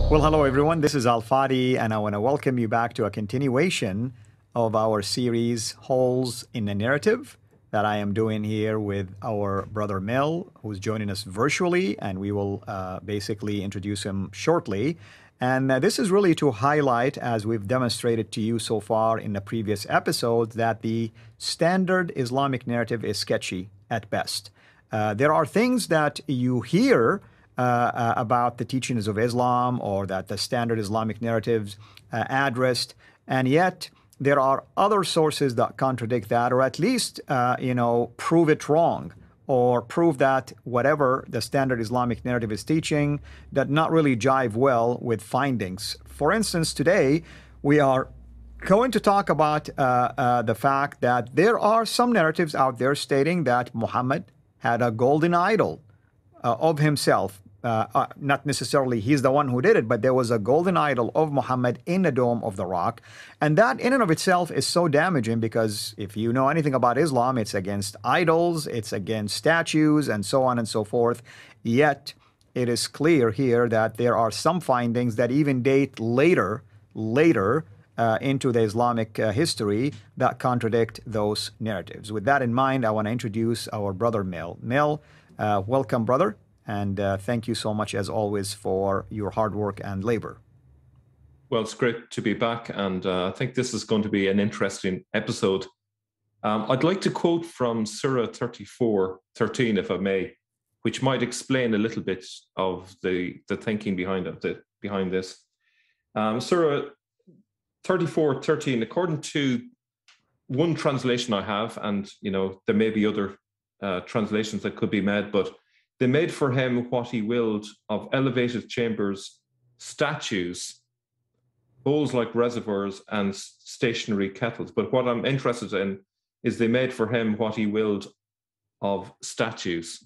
Well, hello everyone. This is Fadi, and I want to welcome you back to a continuation of our series Holes in the Narrative that I am doing here with our brother Mel, who's joining us virtually, and we will basically introduce him shortly. And this is really to highlight, as we've demonstrated to you so far in the previous episodes, that the standard Islamic narrative is sketchy at best. There are things that you hear about the teachings of Islam or that the standard Islamic narratives addressed, and yet there are other sources that contradict that, or at least prove it wrong, or prove that whatever the standard Islamic narrative is teaching does not really jive well with findings. For instance, today we are going to talk about the fact that there are some narratives out there stating that Muhammad had a golden idol of himself. Not necessarily he's the one who did it, but there was a golden idol of Muhammad in the Dome of the Rock. And that in and of itself is so damaging because if you know anything about Islam, it's against idols, it's against statues, and so on and so forth. Yet it is clear here that there are some findings that even date later into the Islamic history that contradict those narratives. With that in mind, I want to introduce our brother Mel. Mel, welcome, brother. And thank you so much, as always, for your hard work and labor. Well, it's great to be back, and I think this is going to be an interesting episode. I'd like to quote from CIRA 34:13, if I may, which might explain a little bit of the thinking behind this. CIRA 34:13, according to one translation I have, and there may be other translations that could be made, but they made for him what he willed of elevated chambers, statues, bowls like reservoirs, and stationary kettles. But what I'm interested in is they made for him what he willed of statues.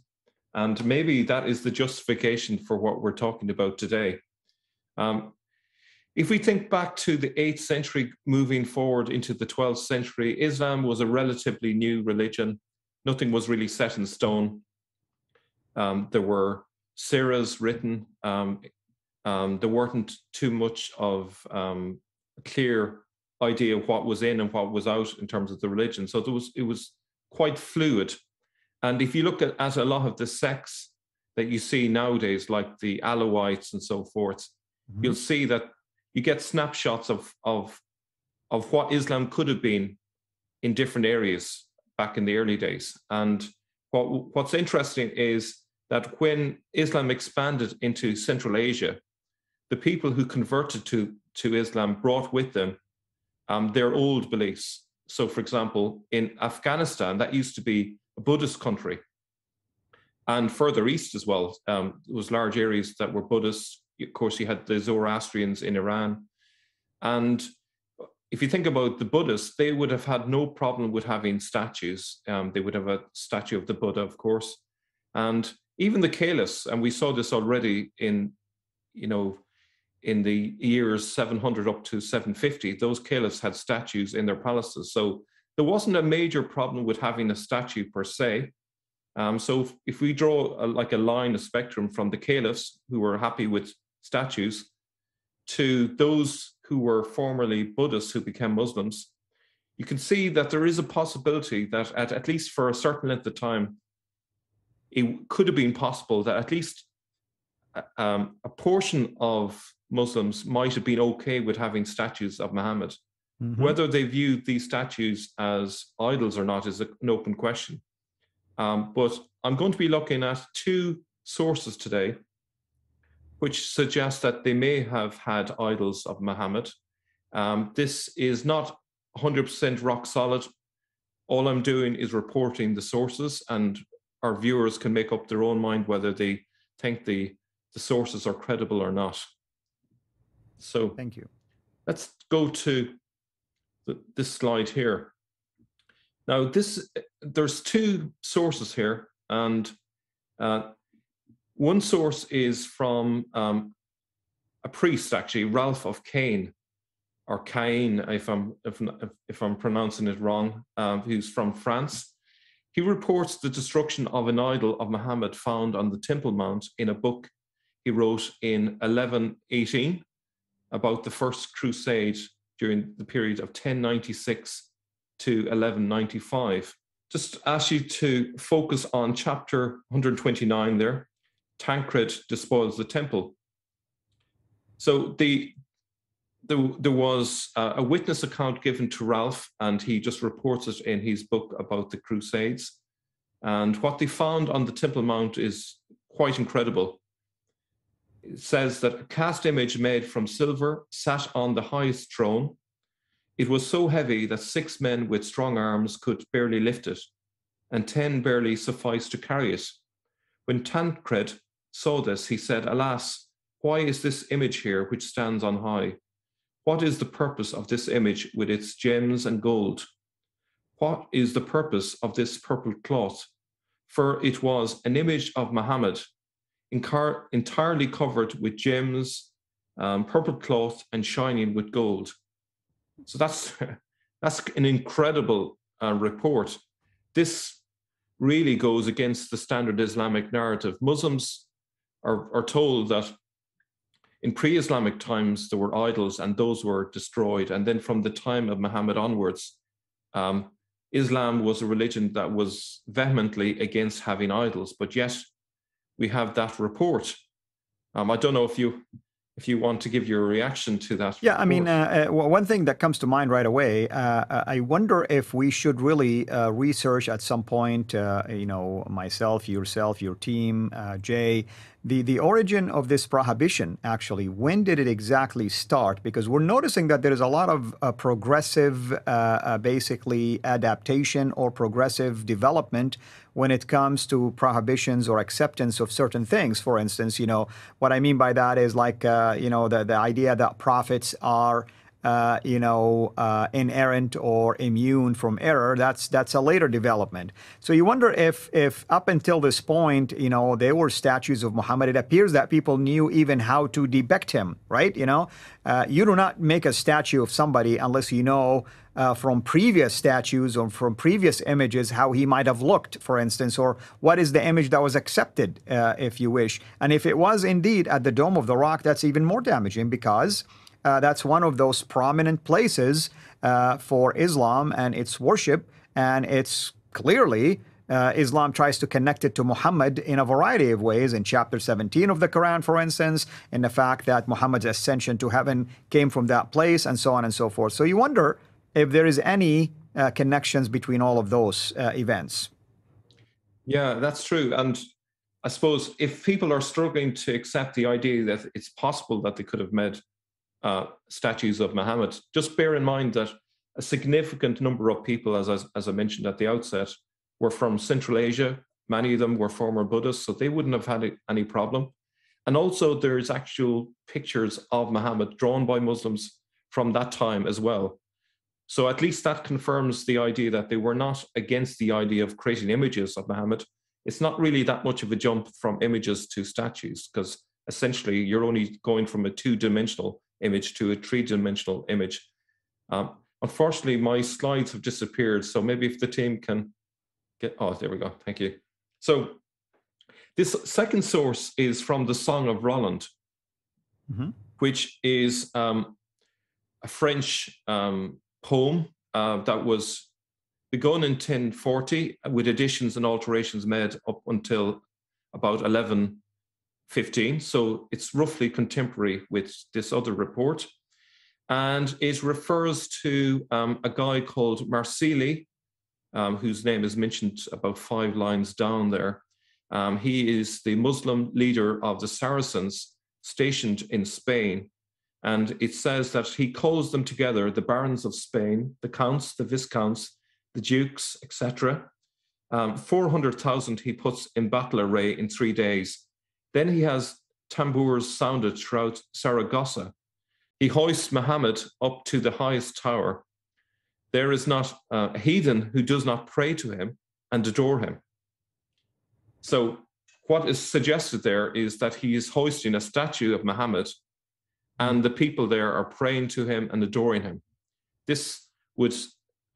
And maybe that is the justification for what we're talking about today. If we think back to the 8th century, moving forward into the 12th century, Islam was a relatively new religion. Nothing was really set in stone. There were CIRAs written. There weren't too much of a clear idea of what was in and what was out in terms of the religion. So it was quite fluid. And if you look at a lot of the sects that you see nowadays, like the Alawites and so forth, you'll see that you get snapshots of what Islam could have been in different areas back in the early days. And what's interesting is that when Islam expanded into Central Asia, the people who converted to Islam brought with them their old beliefs. So, for example, in Afghanistan, that used to be a Buddhist country. And further east as well, there was large areas that were Buddhist. Of course, you had the Zoroastrians in Iran. And if you think about the Buddhists, they would have had no problem with having statues. They would have a statue of the Buddha, of course. And even the caliphs, and we saw this already in the years 700 up to 750, those caliphs had statues in their palaces. So there wasn't a major problem with having a statue per se. So if we draw a line, a spectrum from the caliphs who were happy with statues to those who were formerly Buddhists who became Muslims, you can see that there is a possibility that at least for a certain length of time, it could have been possible that at least a portion of Muslims might have been okay with having statues of Muhammad. Whether they viewed these statues as idols or not is an open question. But I'm going to be looking at two sources today which suggest that they may have had idols of Muhammad. This is not 100% rock solid. All I'm doing is reporting the sources, and our viewers can make up their own mind whether they think the sources are credible or not. So thank you. Let's go to this slide here. Now, there's two sources here, and one source is from a priest, actually, Ralph of Caen, or Caen, if I'm pronouncing it wrong, who's from France. He reports the destruction of an idol of Muhammad found on the Temple Mount in a book he wrote in 1118 about the First Crusade during the period of 1096 to 1195. Just ask you to focus on chapter 129 there. Tancred despoils the temple. So there was a witness account given to Ralph, and he just reports it in his book about the Crusades. And what they found on the Temple Mount is quite incredible. It says that a cast image made from silver sat on the highest throne. It was so heavy that 6 men with strong arms could barely lift it, and 10 barely sufficed to carry it. When Tancred saw this, he said, "Alas, why is this image here which stands on high? What is the purpose of this image with its gems and gold? What is the purpose of this purple cloth? For it was an image of Muhammad, entirely covered with gems, purple cloth, and shining with gold." So that's an incredible report. This really goes against the standard Islamic narrative. Muslims are told that in pre-Islamic times there were idols and those were destroyed. And then from the time of Muhammad onwards, Islam was a religion that was vehemently against having idols. But yet we have that report. I don't know if you want to give your reaction to that. Yeah, I mean, one thing that comes to mind right away, I wonder if we should really research at some point, myself, yourself, your team, Jay, the origin of this prohibition, actually. When did it exactly start? Because we're noticing that there is a lot of progressive, basically, adaptation or progressive development when it comes to prohibitions or acceptance of certain things. For instance, what I mean by that is like, the idea that prophets are, inerrant or immune from error. That's a later development. So you wonder if up until this point, there were statues of Muhammad. It appears that people knew even how to depict him, right? You do not make a statue of somebody unless you know from previous statues or from previous images how he might have looked, for instance, or what is the image that was accepted, if you wish. And if it was indeed at the Dome of the Rock, that's even more damaging, because that's one of those prominent places for Islam and its worship, and it's clearly Islam tries to connect it to Muhammad in a variety of ways. In chapter 17 of the Quran, for instance, in the fact that Muhammad's ascension to heaven came from that place, and so on and so forth. So you wonder if there is any connections between all of those events. Yeah, that's true. And I suppose if people are struggling to accept the idea that it's possible that they could have made statues of Muhammad, just bear in mind that a significant number of people, as I mentioned at the outset, were from Central Asia. Many of them were former Buddhists, so they wouldn't have had any problem. And also there's actual pictures of Muhammad drawn by Muslims from that time as well. So at least that confirms the idea that they were not against the idea of creating images of Muhammad. It's not really that much of a jump from images to statues, because essentially you're only going from a 2-dimensional image to a 3-dimensional image. Unfortunately, my slides have disappeared, so maybe if the team can get... Oh, there we go. Thank you. So this second source is from the Song of Roland, which is a French poem that was begun in 1040 with additions and alterations made up until about 1115. So it's roughly contemporary with this other report. And it refers to a guy called Marsili, whose name is mentioned about 5 lines down there. He is the Muslim leader of the Saracens stationed in Spain. And it says that he calls them together, the barons of Spain, the counts, the viscounts, the dukes, etc. 400,000 he puts in battle array in 3 days. Then he has tambours sounded throughout Saragossa. He hoists Muhammad up to the highest tower. There is not a heathen who does not pray to him and adore him. So what is suggested there is that he is hoisting a statue of Muhammad, and the people there are praying to him and adoring him. This would,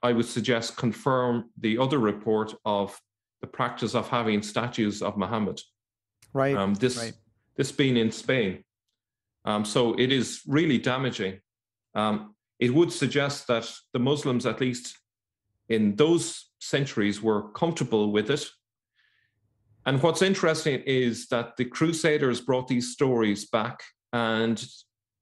I would suggest, confirm the other report of the practice of having statues of Muhammad. Right. This right. this being in Spain. So it is really damaging. It would suggest that the Muslims, at least in those centuries, were comfortable with it. And what's interesting is that the Crusaders brought these stories back and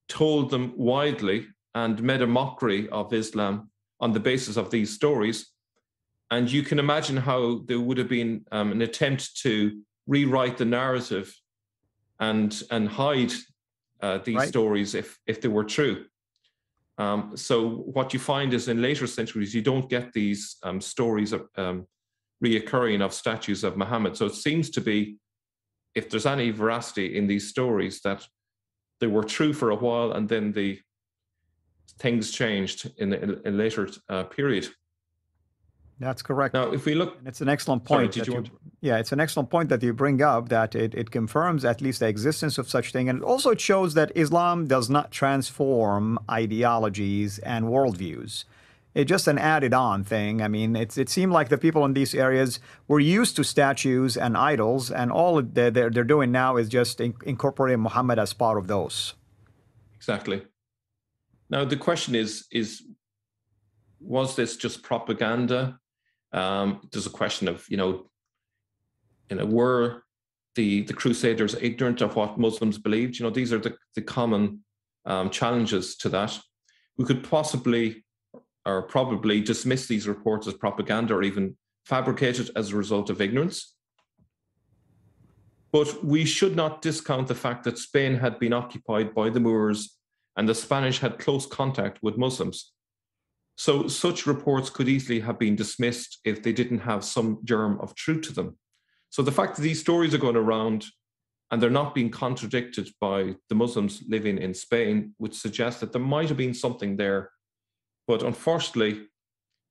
told them widely and made a mockery of Islam on the basis of these stories. And you can imagine how there would have been an attempt to rewrite the narrative and hide these stories if they were true. So what you find is in later centuries, you don't get these stories of reoccurring of statues of Muhammad. So it seems to be, if there's any veracity in these stories, that they were true for a while and then the things changed in a later period. That's correct. Now, if we look, and it's an excellent point. Yeah, it's an excellent point that you bring up, that it confirms at least the existence of such thing, and also it shows that Islam does not transform ideologies and worldviews. It's just an added-on thing. I mean, it seemed like the people in these areas were used to statues and idols, and all they're doing now is just incorporating Muhammad as part of those. Exactly. Now, the question is was this just propaganda? There's a question of, were the Crusaders ignorant of what Muslims believed? These are the common challenges to that. We could possibly or probably dismiss these reports as propaganda or even fabricated as a result of ignorance. But we should not discount the fact that Spain had been occupied by the Moors and the Spanish had close contact with Muslims. So such reports could easily have been dismissed if they didn't have some germ of truth to them. So the fact that these stories are going around and they're not being contradicted by the Muslims living in Spain would suggest that there might have been something there. But unfortunately,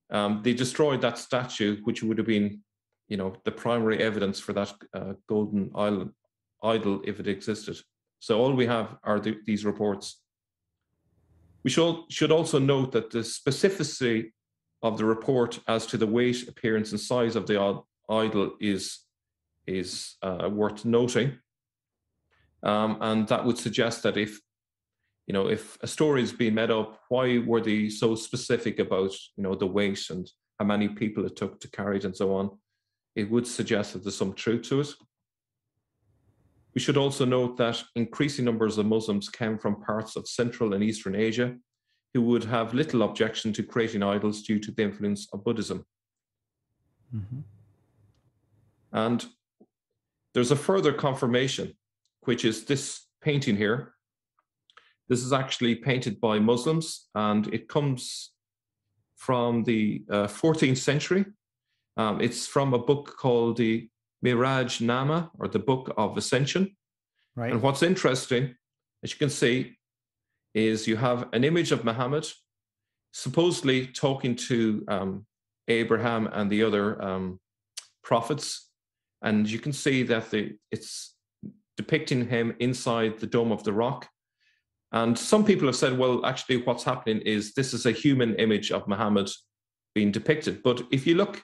they destroyed that statue, which would have been, the primary evidence for that golden idol if it existed. So all we have are these reports. We should also note that the specificity of the report as to the weight, appearance, and size of the idol is worth noting, and that would suggest that if a story is being made up, why were they so specific about the weight and how many people it took to carry it and so on? It would suggest that there's some truth to it. We should also note that increasing numbers of Muslims came from parts of Central and Eastern Asia who would have little objection to creating idols due to the influence of Buddhism. Mm-hmm. And there's a further confirmation, which is this painting here. This is actually painted by Muslims, and it comes from the 14th century. It's from a book called the Miraj Nama, or the Book of Ascension. Right. And what's interesting, as you can see, is you have an image of Muhammad supposedly talking to Abraham and the other prophets. And you can see that it's depicting him inside the Dome of the Rock. And some people have said, well, actually what's happening is this is a human image of Muhammad being depicted. But if you look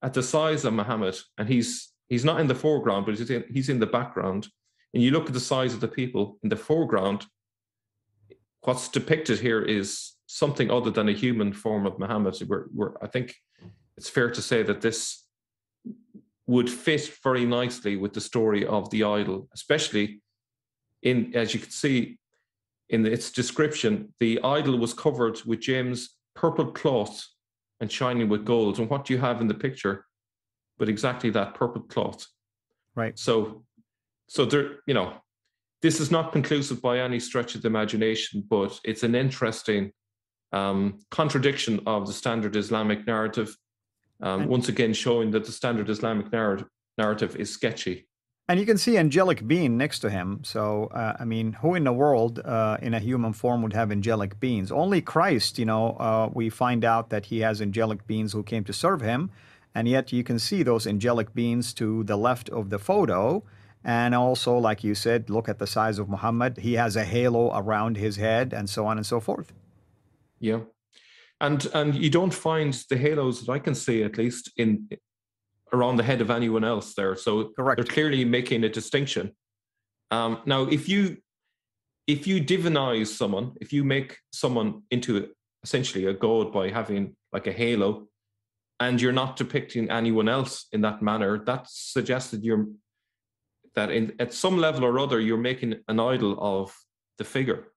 at the size of Muhammad, and he's not in the foreground, but he's in the background, and you look at the size of the people in the foreground, what's depicted here is something other than a human form of Muhammad. I think it's fair to say that this would fit very nicely with the story of the idol, especially as you can see in its description, the idol was covered with James' purple cloth and shining with gold. And what do you have in the picture but exactly that purple cloth? Right. So there, this is not conclusive by any stretch of the imagination, but it's an interesting contradiction of the standard Islamic narrative, once again showing that the standard Islamic narrative is sketchy. And you can see angelic being next to him. So, who in the world in a human form would have angelic beings? Only Christ, we find out that he has angelic beings who came to serve him. And yet you can see those angelic beings to the left of the photo. And also, like you said, look at the size of Muhammad. He has a halo around his head and so on and so forth. Yeah. And you don't find the halos that I can see, at least, around the head of anyone else there. So correct. They're clearly making a distinction. Now, if you divinize someone, if you make someone into essentially a god by having like a halo, and you're not depicting anyone else in that manner, that suggests that at some level or other you're making an idol of the figure.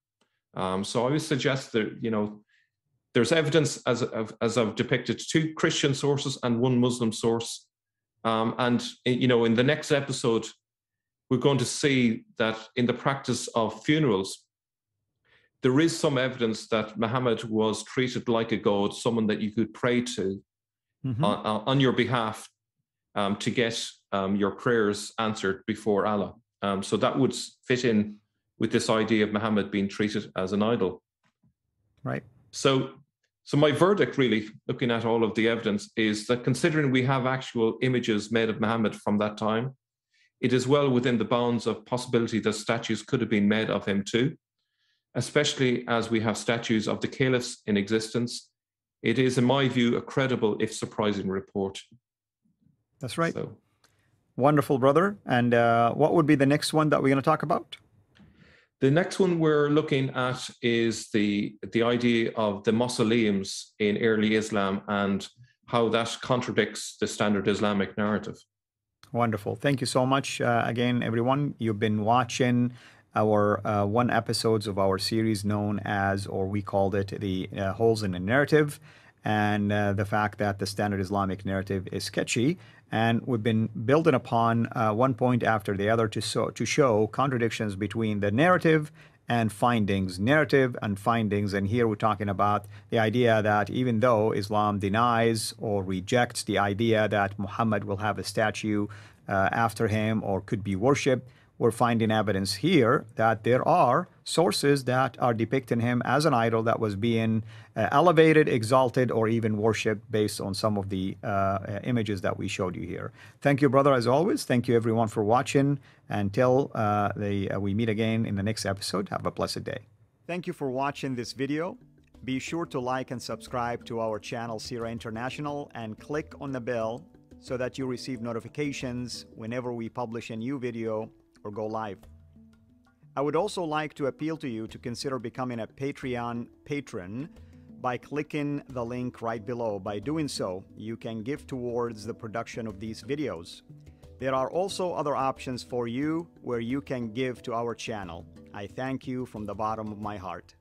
So I would suggest that there's evidence as I've depicted, 2 Christian sources and 1 Muslim source, and in the next episode we're going to see that in the practice of funerals, there is some evidence that Muhammad was treated like a god, someone that you could pray to on your behalf, to get your prayers answered before Allah. So that would fit in with this idea of Muhammad being treated as an idol. Right. So my verdict, really, looking at all of the evidence, is that considering we have actual images made of Muhammad from that time, it is well within the bounds of possibility that statues could have been made of him too, especially as we have statues of the caliphs in existence. It is, in my view, a credible, if surprising, report. That's right. So. Wonderful, brother. And what would be the next one that we're going to talk about? The next one we're looking at is the idea of the mausoleums in early Islam and how that contradicts the standard Islamic narrative. Wonderful. Thank you so much again, everyone. You've been watching our 1 episodes of our series known as, or we called it, the Holes in the Narrative, and the fact that the standard Islamic narrative is sketchy. And we've been building upon one point after the other to show contradictions between the narrative and findings, narrative and findings. And here we're talking about the idea that even though Islam denies or rejects the idea that Muhammad will have a statue after him or could be worshipped, we're finding evidence here that there are sources that are depicting him as an idol that was being elevated, exalted, or even worshipped based on some of the images that we showed you here. Thank you, brother, as always. Thank you, everyone, for watching. Until we meet again in the next episode, have a blessed day. Thank you for watching this video. Be sure to like and subscribe to our channel, CIRA International, and click on the bell so that you receive notifications whenever we publish a new video or go live. I would also like to appeal to you to consider becoming a Patreon patron by clicking the link right below. By doing so, you can give towards the production of these videos. There are also other options for you where you can give to our channel. I thank you from the bottom of my heart.